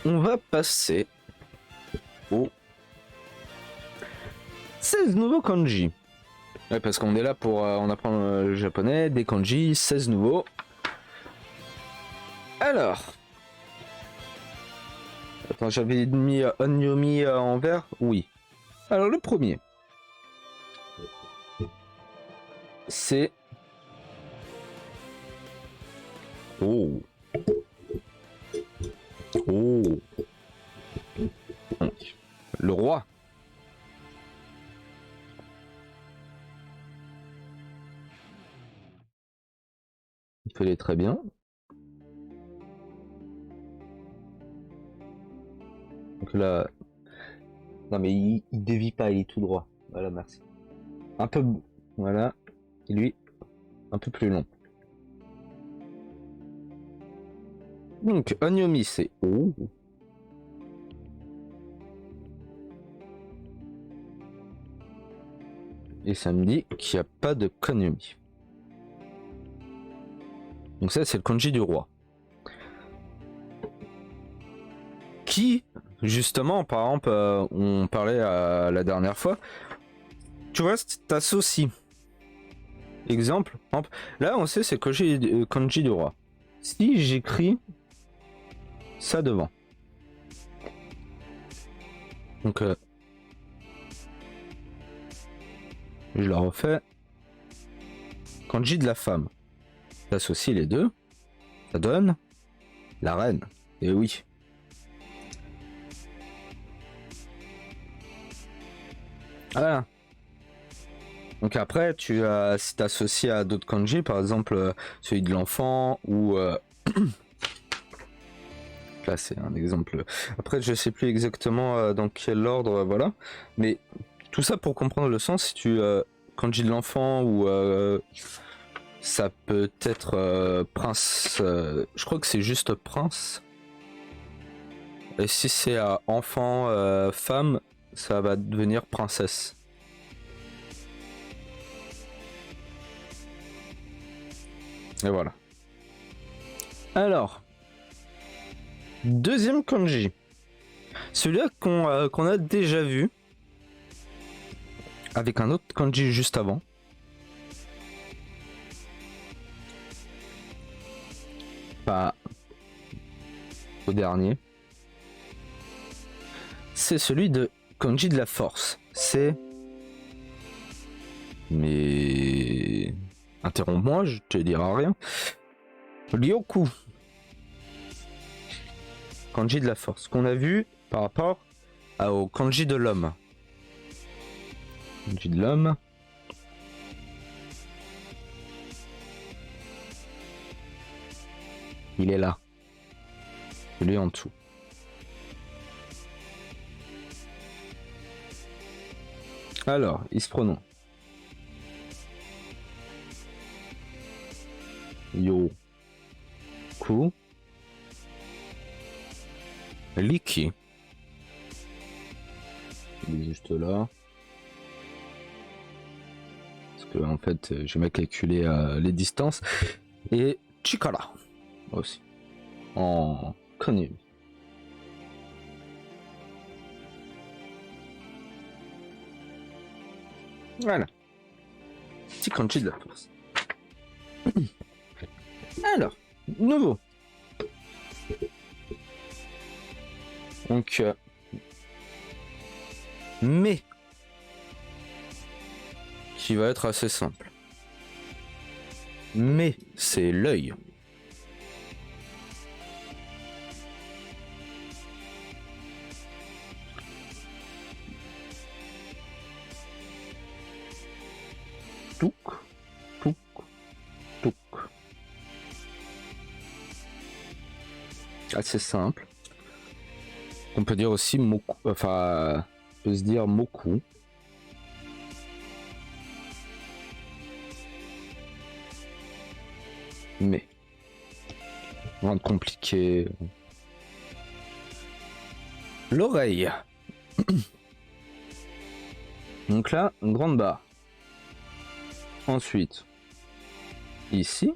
on va passer aux 16 nouveaux kanji. Ouais, parce qu'on est là pour on apprend le japonais, des kanji, 16 nouveaux. Alors, attends, j'avais mis Onyomi en vert. Oui. Alors le premier, c'est oh. Donc, le roi. Il fait les très bien. Donc là, non mais il dévie pas, il est tout droit. Voilà, merci. Un peu, voilà. Et lui, un peu plus long. Donc, Onyomi, c'est oh. Et ça me dit qu'il n'y a pas de Konyomi. Donc ça, c'est le kanji du roi. Qui, justement, par exemple, on parlait la dernière fois, tu vois, t'associes. Exemple, là, on sait c'est kanji du roi. Si j'écris ça devant. Donc, je la refais. Kanji de la femme. T'associes les deux. Ça donne la reine. Et oui. Voilà. Donc après, si t'associes à d'autres kanji, par exemple celui de l'enfant ou là c'est un exemple. Après, je sais plus exactement dans quel ordre, voilà. Mais tout ça pour comprendre le sens. Si tu kanji de l'enfant ou ça peut être prince. Je crois que c'est juste prince. Et si c'est enfant, femme, ça va devenir princesse. Et voilà. Alors, deuxième kanji. Celui-là qu'on a déjà vu. Avec un autre kanji juste avant. Pas au dernier. C'est celui de kanji de la force. C'est... Mais... Interromps-moi, je te dirai rien. Ryoku. Kanji de la force. Qu'on a vu par rapport au kanji de l'homme. Kanji de l'homme. Il est là. Lui en dessous. Alors, il se prononce. Yo. Ku. Liki. Il est juste là. Parce que en fait, j'ai mal calculé les distances. Et Chikara aussi. En connu. Voilà. Petit kanji de la force. Alors, nouveau. Donc, mais qui va être assez simple. Mais c'est l'œil. Touk, touk, touk. Assez simple. On peut dire aussi moku, enfin, on peut se dire moku. Mais, rien de compliqué. L'oreille. Donc là, une grande barre. Ensuite, ici.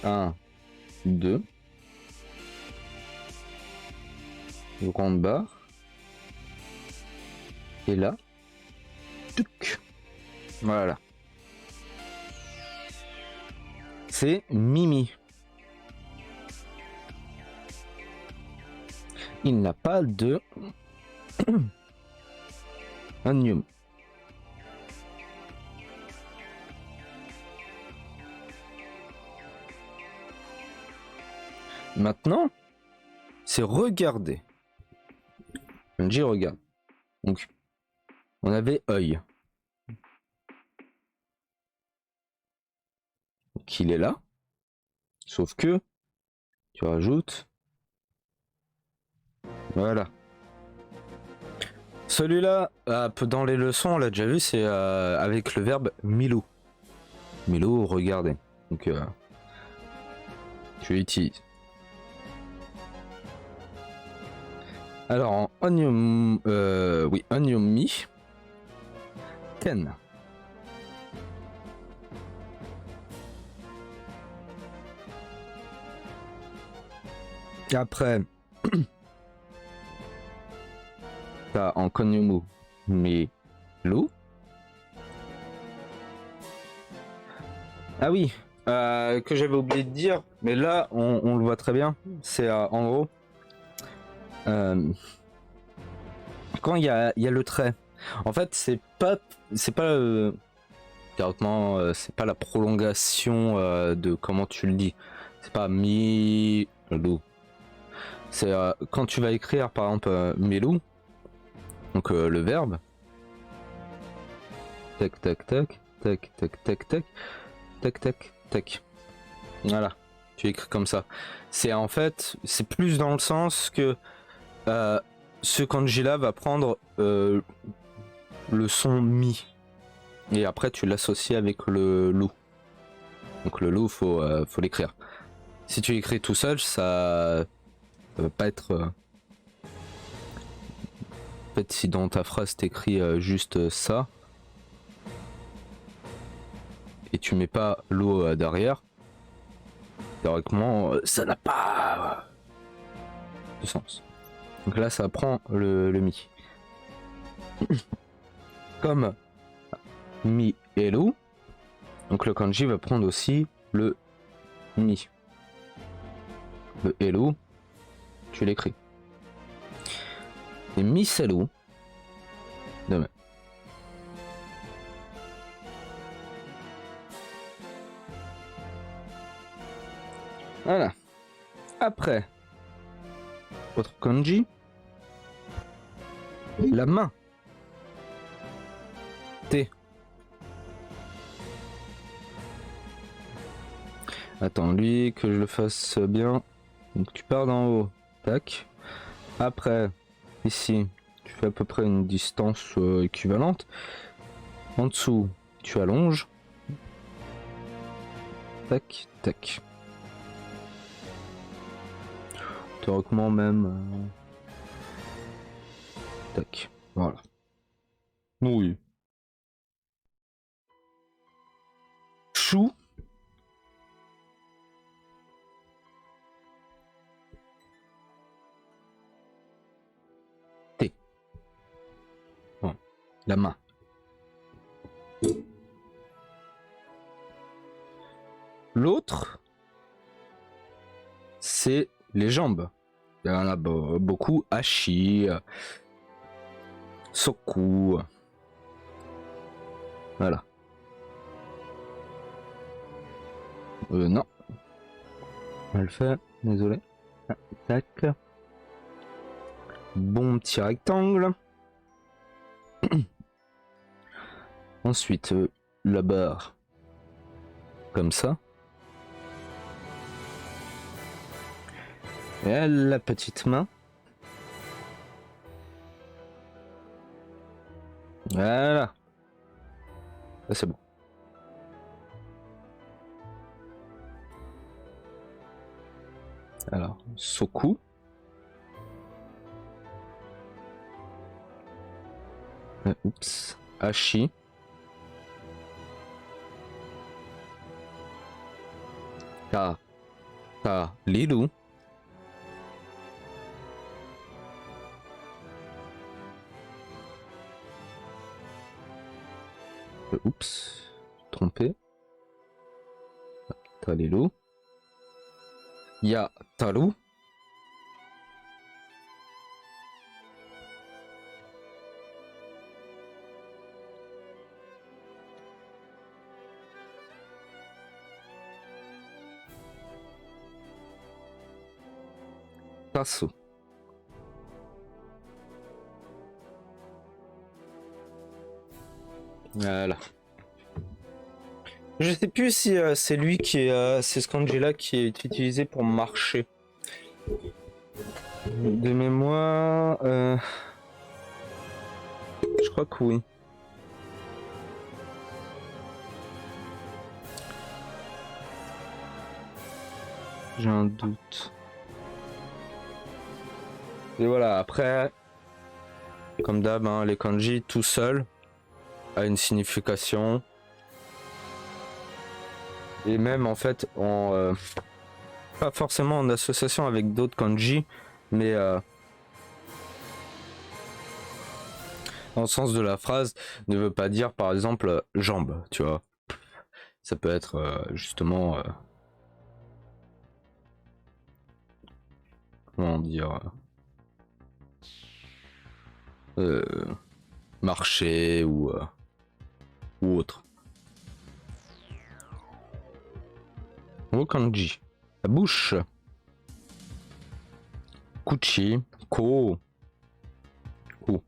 1, 2, grande barre. Et là, tuc. Voilà. C'est Mimi. Il n'a pas de onium. Maintenant, c'est regarder. Kanji regarde. Donc, on avait œil. Donc, il est là. Sauf que, tu rajoutes. Voilà. Celui-là, dans les leçons, on l'a déjà vu, c'est avec le verbe milou. Milou, regardez. Donc, tu l'utilises. Alors, en onion, oui, onion mi, ken. Et après, t'as en konyumu mi lou. Ah oui, que j'avais oublié de dire, mais là, on le voit très bien. C'est en gros, quand il y a le trait. En fait, c'est pas théoriquement, c'est pas la prolongation de comment tu le dis. C'est pas mi lou. C'est quand tu vas écrire par exemple milou, donc le verbe. Tac tac tac tac tac tac tac tac tac tac. Voilà, tu écris comme ça. C'est en fait, c'est plus dans le sens que ce kanji là va prendre le son mi et après tu l'associes avec le loup. Donc le loup faut l'écrire. Si tu écris tout seul, ça va pas être. En fait, si dans ta phrase t'écris juste ça et tu mets pas l'eau derrière, théoriquement ça n'a pas de sens. Donc là ça prend le mi. Comme mi et loup, donc le kanji va prendre aussi le mi. Le hello, tu l'écris. Et miselu, de même. Voilà. Après, autre kanji, la main. T. Attends, lui, que je le fasse bien. Donc tu pars d'en haut, tac. Après, ici, tu fais à peu près une distance équivalente. En dessous, tu allonges. Tac, tac. Théoriquement même. Tac, voilà. Oui. Chou. T. Bon. La main. L'autre, c'est les jambes. Il y en a beaucoup. Hachi, Soku. Voilà. Non. On va le faire. Désolé. Ah, tac. Bon petit rectangle. Ensuite, la barre. Comme ça. Et la petite main. Voilà. Ça c'est bon. Alors, Soku. Oups. Hachi. Ta. Ta. Lilu. Oups, trompé. Talelu. Il y a Talu. Tasu. Voilà. Je sais plus si c'est lui qui est, c'est ce kanji-là qui est utilisé pour marcher. De mémoire, je crois que oui. J'ai un doute. Et voilà, après, comme d'hab, hein, les kanji tout seul a une signification. Et même en fait, pas forcément en association avec d'autres kanji, mais dans le sens de la phrase, ne veut pas dire par exemple jambe, tu vois. Ça peut être justement, comment dire, marcher ou autre. Au kanji. La bouche. Kuchi. Ko. Ku.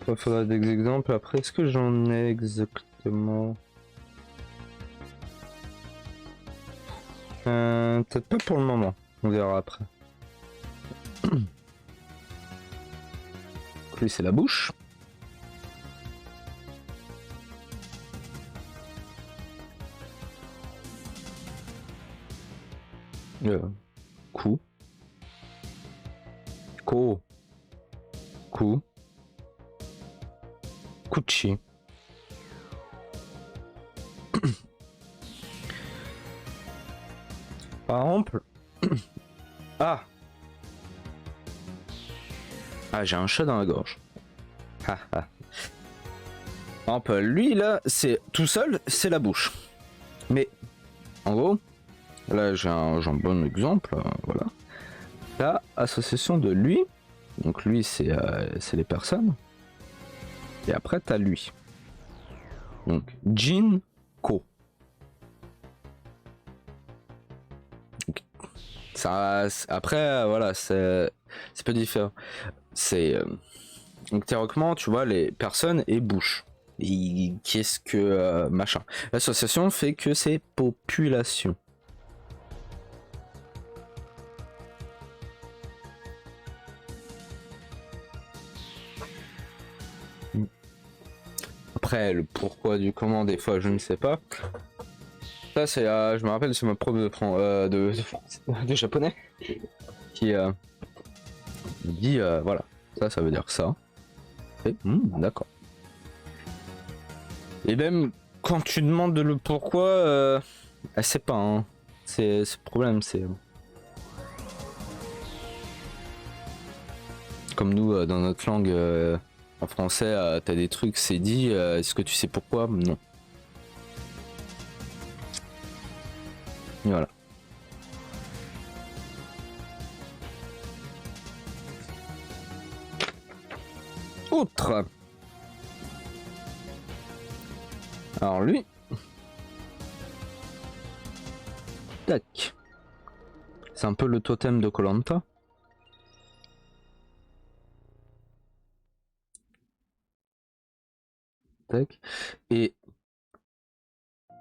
Il faudra des exemples. Après, est-ce que j'en ai exactement? Peut-être pas pour le moment. On verra après. Lui, c'est la bouche. Ku. Ko. Ku. Kuchi. Par exemple. Ah. Ah, j'ai un chat dans la gorge. Ah, ah. Par exemple, lui là, c'est tout seul, c'est la bouche. Mais en gros, là j'ai un bon exemple, voilà. La association de lui, donc lui c'est les personnes. Et après t'as lui. Donc Jin Ko. Ça, après voilà, c'est peu différent. C'est donc théoriquement tu vois les personnes et bouche. Et qu'est-ce que machin. L'association fait que c'est population. Après, le pourquoi du comment, des fois, je ne sais pas. Ça, c'est, je me rappelle, c'est ma prof de japonais qui me dit, voilà, ça veut dire ça. Et, d'accord. Et même quand tu demandes le pourquoi, elle sait pas. Hein. C'est le problème, c'est comme nous dans notre langue. En français, t'as des trucs, c'est dit. Est-ce que tu sais pourquoi? Non. Voilà. Autre. Alors lui. Tac. C'est un peu le totem de koh. Tac. Et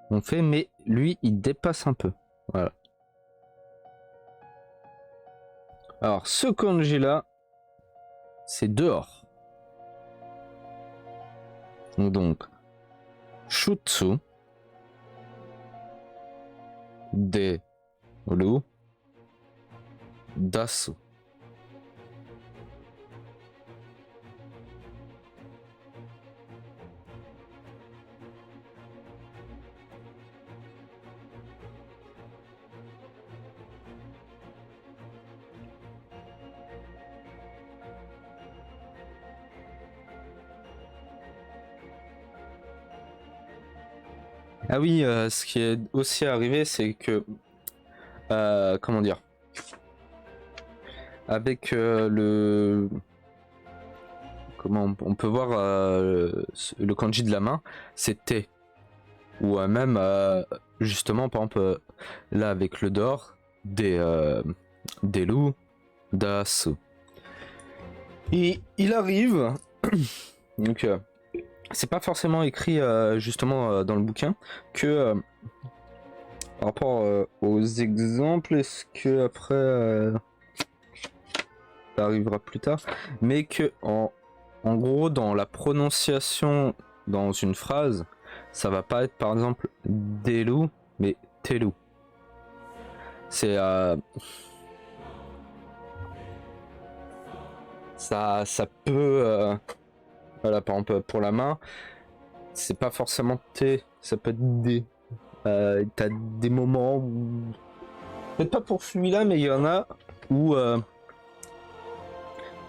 on fait, mais lui, il dépasse un peu. Voilà. Alors, ce kanji là, c'est dehors. Donc, shutsu, de, ru, dasu. Ah oui, ce qui est aussi arrivé, c'est que comment dire, avec le comment on peut voir le kanji de la main, c'est T. Ou même justement par exemple là avec le d'or des loups d'Asu. Et il arrive donc c'est pas forcément écrit justement dans le bouquin que par rapport aux exemples, est-ce que après ça arrivera plus tard, mais que en gros dans la prononciation dans une phrase, ça va pas être par exemple des loups, mais Telu. C'est ça peut voilà par exemple pour la main, c'est pas forcément T, ça peut être D. T'as des moments où peut-être pas pour celui-là, mais il y en a où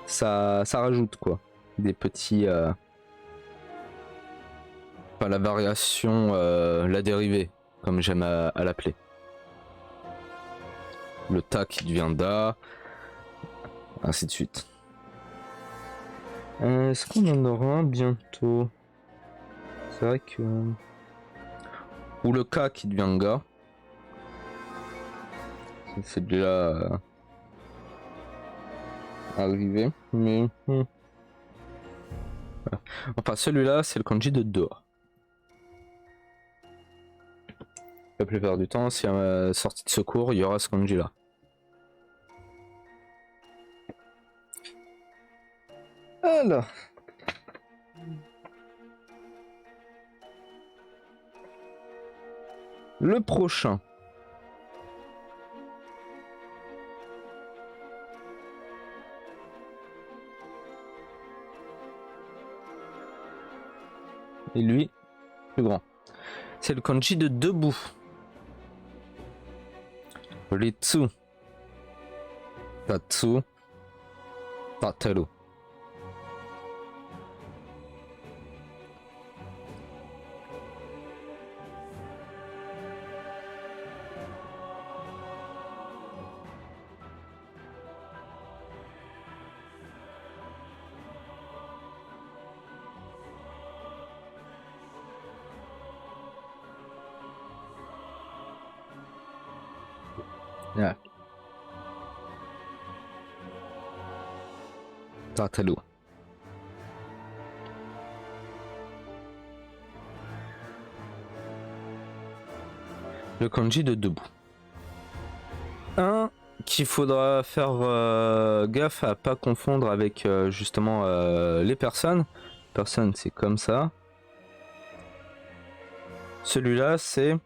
ça rajoute quoi des petits pas la variation, la dérivée comme j'aime à l'appeler. Le ta qui devient da, ainsi de suite. Est-ce qu'on en aura un bientôt? C'est vrai que... Ou le ka qui devient ga. C'est déjà arrivé, mais... Voilà. Enfin, celui-là, c'est le kanji de dehors. La plupart du temps, si y a une sortie de secours, il y aura ce kanji-là. Alors... Le prochain. Et lui, plus grand. C'est le kanji de debout. Ritsu. Tatsu. Tateru. Yeah. Tateru. Le kanji de debout. Un qu'il faudra faire gaffe à pas confondre avec justement les personnes. Personne, c'est comme ça. Celui-là, c'est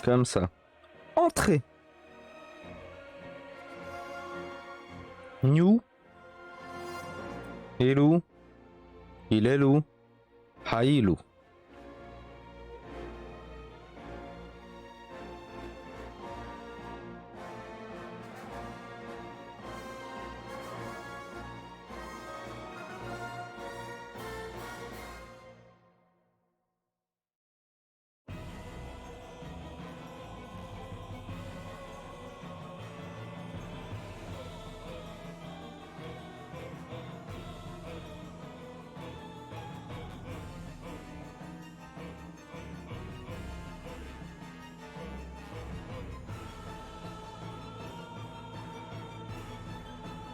comme ça. Entrée. New. Hello. Ilelu. Hailu.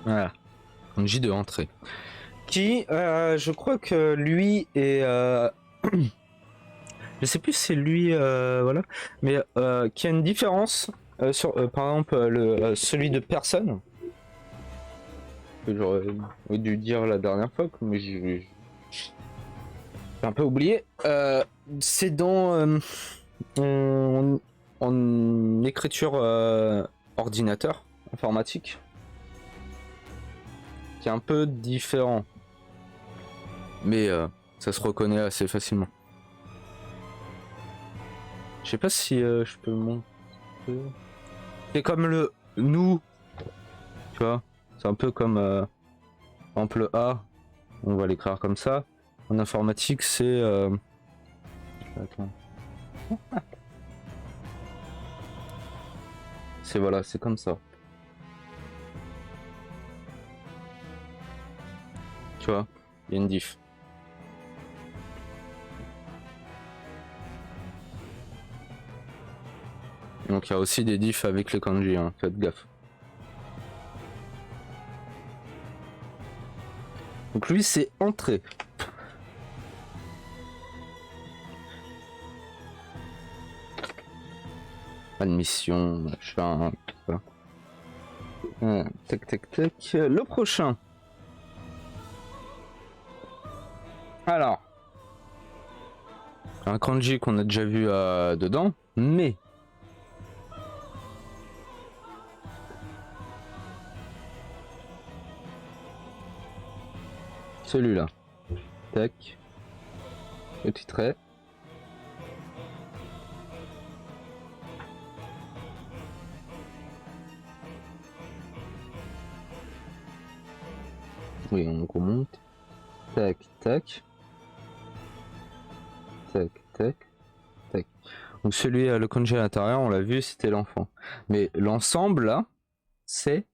Voilà. Kanji de entrée. Qui, je crois que lui est... je sais plus si c'est lui, voilà. Mais qui a une différence sur, par exemple, celui de personne. Que j'aurais dû dire la dernière fois, mais j'ai un peu oublié. C'est dans... en écriture ordinateur, informatique. Qui est un peu différent. Mais ça se reconnaît assez facilement. Je sais pas si je peux montrer. C'est comme le nous. Tu vois. C'est un peu comme par exemple le A. On va l'écrire comme ça. En informatique, c'est... Attends. C'est voilà, c'est comme ça. Tu vois, il y a une diff. Donc il y a aussi des diffs avec les kanji, hein. Faites gaffe. Donc lui c'est entrée. Admission, machin, tout ça. Tac tac tac. Le prochain. Alors. Un kanji qu'on a déjà vu dedans, mais... Celui-là. Tac. Petit trait. Oui, on remonte. Tac, tac. Tac, tac. Tac. Donc celui le kanji à l'intérieur, on l'a vu, c'était l'enfant. Mais l'ensemble, là, c'est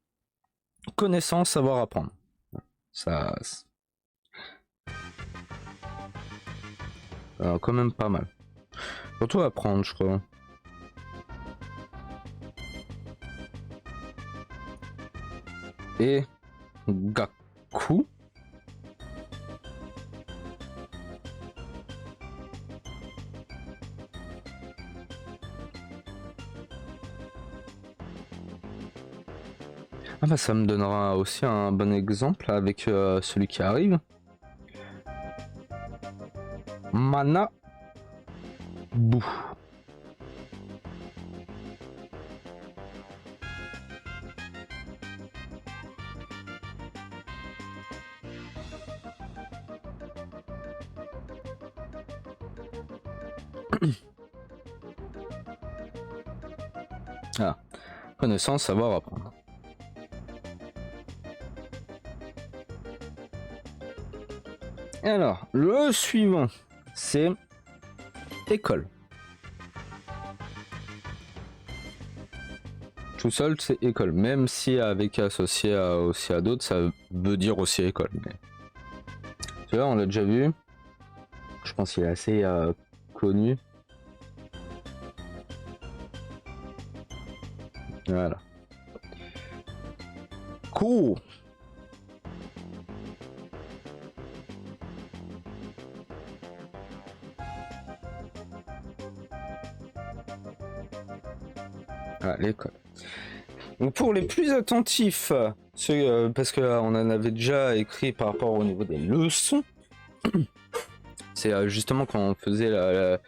connaissance, savoir apprendre. Ça... Alors, quand même pas mal. Surtout apprendre, je crois. Et Gaku. Ah bah ça me donnera aussi un bon exemple avec celui qui arrive. Mana Bou. Ah, connaissance, savoir apprendre. Alors, le suivant, c'est école. Tout seul, c'est école. Même si avec associé aussi à d'autres, ça veut dire aussi école. Mais... Tu vois, on l'a déjà vu. Je pense qu'il est assez connu. Voilà. Cool. Ah, l'école. Donc pour les plus attentifs, parce qu'on en avait déjà écrit par rapport au niveau des leçons, c'est justement quand on faisait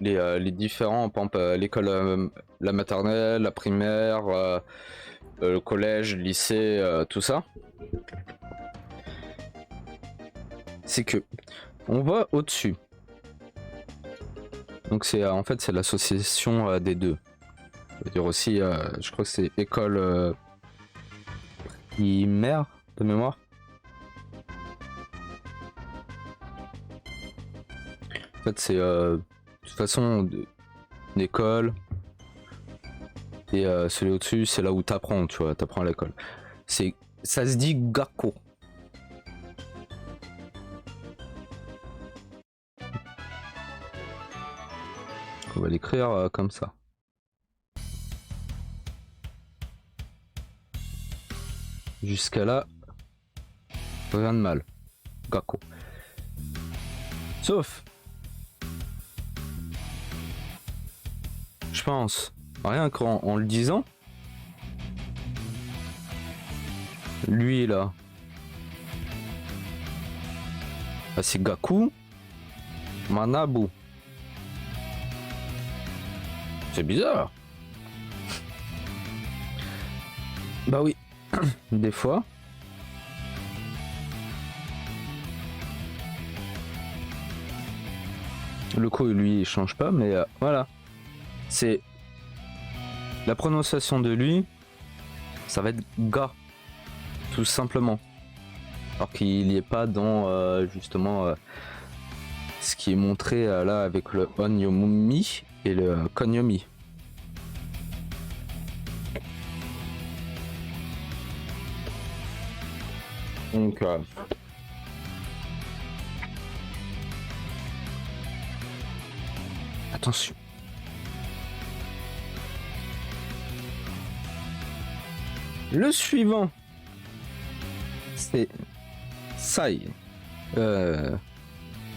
les différents, par exemple l'école, la maternelle, la primaire, le collège, le lycée, tout ça. C'est que on va au-dessus. Donc c'est en fait c'est l'association des deux. Je veux dire aussi, je crois que c'est école primaire de mémoire. En fait c'est de toute façon une école. Et celui au-dessus, c'est là où t'apprends, tu vois, t'apprends à l'école. Ça se dit Gakko. On va l'écrire comme ça. Jusqu'à là, rien de mal. Gakko. Sauf, je pense, rien qu'en le disant, lui là, bah, c'est Gaku Manabu. C'est bizarre. Bah oui, des fois. Le coup, lui, il change pas, mais voilà. C'est la prononciation de lui, ça va être ga, tout simplement. Alors qu'il n'y est pas dans justement ce qui est montré là avec le Onyomi et le Konyomi. Donc attention. Le suivant, c'est Sai.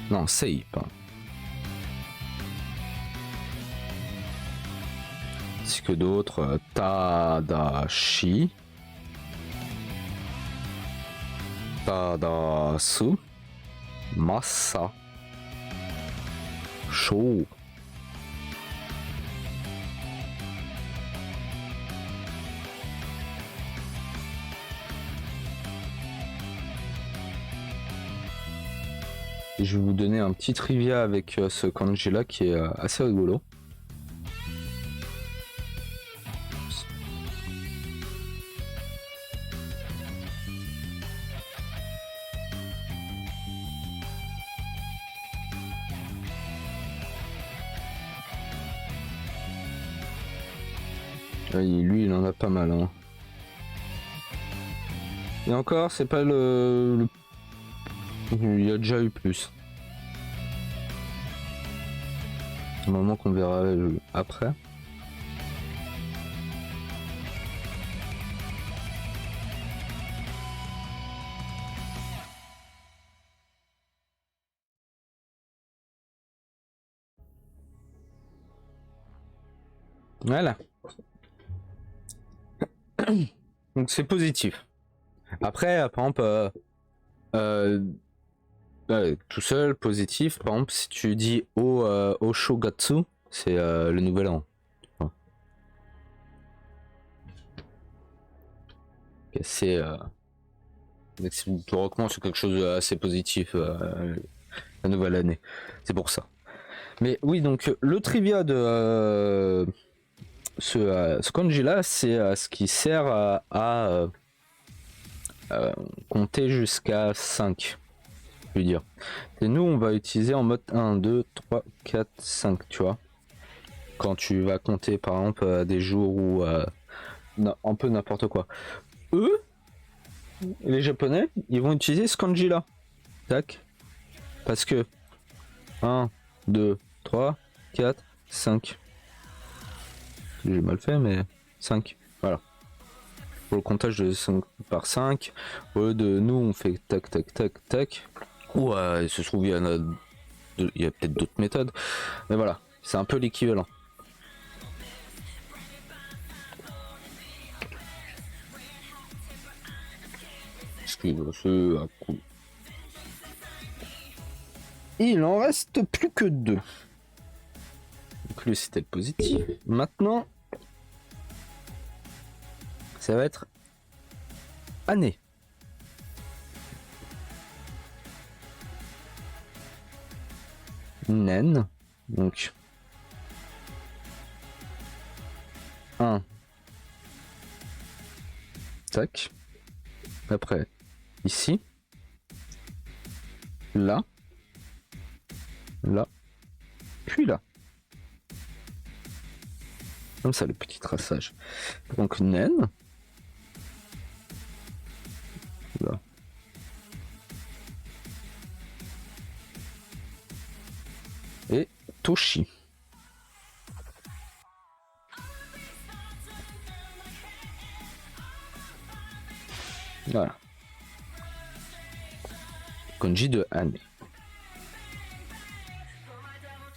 Non, Sei, pas. Ainsi que d'autres, Tadashi, Tadasu, Masa, Shou. Et je vais vous donner un petit trivia avec ce kanji là qui est assez rigolo. Lui il en a pas mal hein. Et encore c'est pas le... Il y a déjà eu plus. Un moment qu'on verra après. Voilà. Donc c'est positif. Après, par exemple, tout seul, positif. Par exemple, si tu dis Oshogatsu, c'est le nouvel an. Ouais. C'est théoriquement c'est quelque chose d'assez positif la nouvelle année. C'est pour ça. Mais oui, donc le trivia de ce kanji là, c'est ce qui sert à compter jusqu'à 5. Je veux dire. Et nous, on va utiliser en mode 1, 2, 3, 4, 5, tu vois. Quand tu vas compter, par exemple, des jours où un peu n'importe quoi. Eux, les Japonais, ils vont utiliser ce kanji là. Tac. Parce que 1, 2, 3, 4, 5. J'ai mal fait, mais 5. Voilà. Pour le comptage de 5 par 5. Au lieu de nous, on fait tac, tac, tac, tac. Ou il se trouve, il y a peut-être d'autres méthodes. Mais voilà, c'est un peu l'équivalent. Il en reste plus que 2. Donc lui c'était le positif. Maintenant, ça va être année. Nen. Donc 1. Tac. Après, ici. Là. Là. Puis là. Comme ça, le petit traçage. Donc Nen. Là. Et Toshi. Voilà. Kanji de année.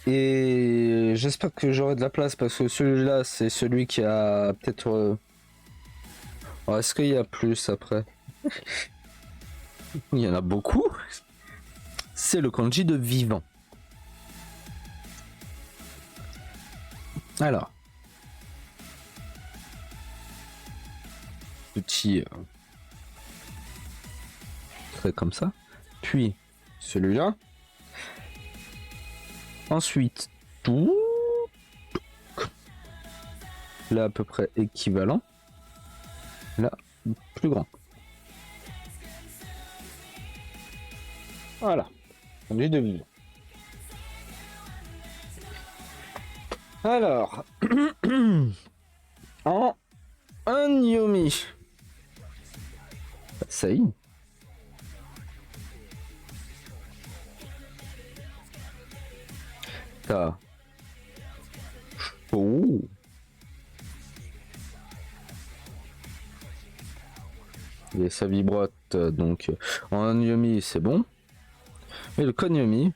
Et j'espère que j'aurai de la place parce que celui-là, c'est celui qui a peut-être... Oh, est-ce qu'il y a plus après? Il y en a beaucoup. C'est le kanji de vivant. Alors. Petit trait comme ça. Puis celui-là. Ensuite, tout. Là, à peu près équivalent. Là, plus grand. Voilà. Kanji de vivant. Alors, en un Yomi. Ça y est. T'as. Oh. Et ça vibrote, donc en un Yomi c'est bon. Mais le Konyomi,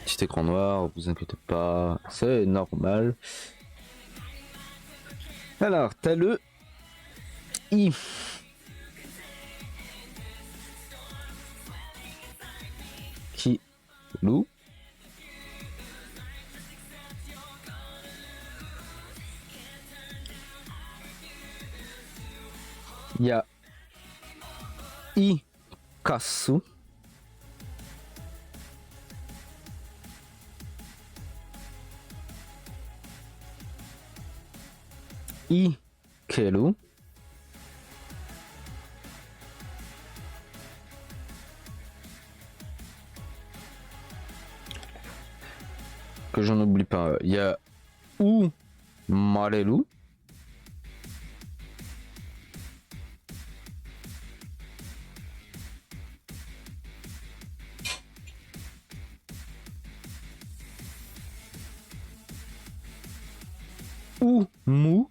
petit écran noir, vous inquiétez pas, c'est normal. Alors, t'as le I. Qui loup. Il y a Ikasu. Ikeru. Que j'en oublie pas. Il y a Umareru. Umu.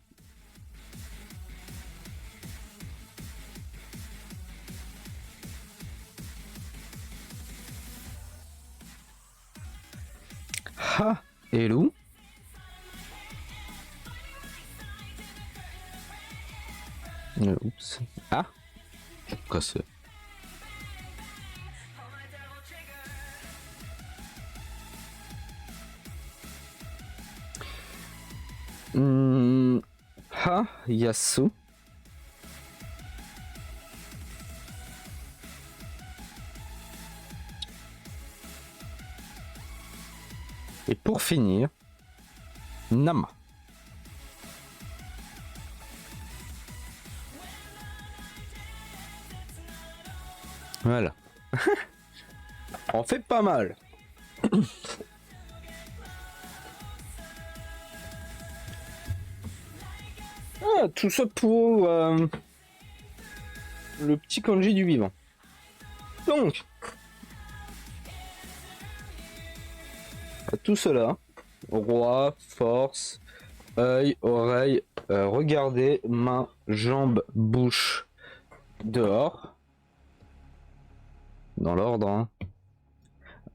Haeru. Oups. Ah. Cassé. Hayasu. Et pour finir, Nama. Voilà. On fait pas mal. Ah, tout ça pour le petit kanji du vivant. Donc, tout cela, roi, force, œil, oreille, regardez, main, jambe, bouche, dehors, dans l'ordre, hein.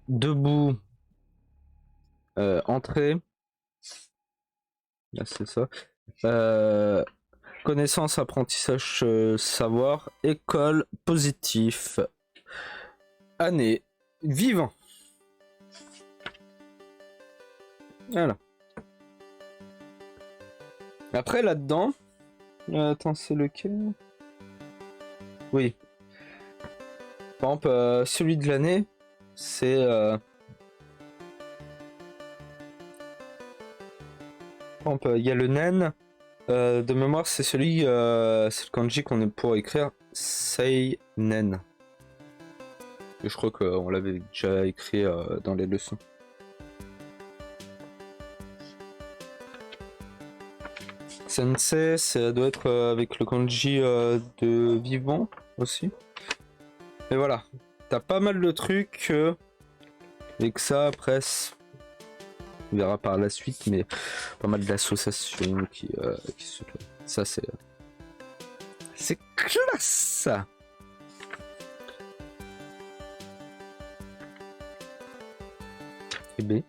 Debout, entrée, là c'est ça, connaissance, apprentissage, savoir, école, positif, année, vivant. Voilà. Après là-dedans, attends, c'est lequel? Oui. Par exemple, celui de l'année, c'est par exemple, il y a le nen. De mémoire, c'est celui, c'est le kanji qu'on est pour écrire seinen. Et je crois qu'on l'avait déjà écrit dans les leçons. Sensei, ça doit être avec le kanji de vivant aussi. Et voilà, t'as pas mal de trucs et que ça après, on verra par la suite, mais pas mal d'associations qui se... Ça c'est classe. Et B.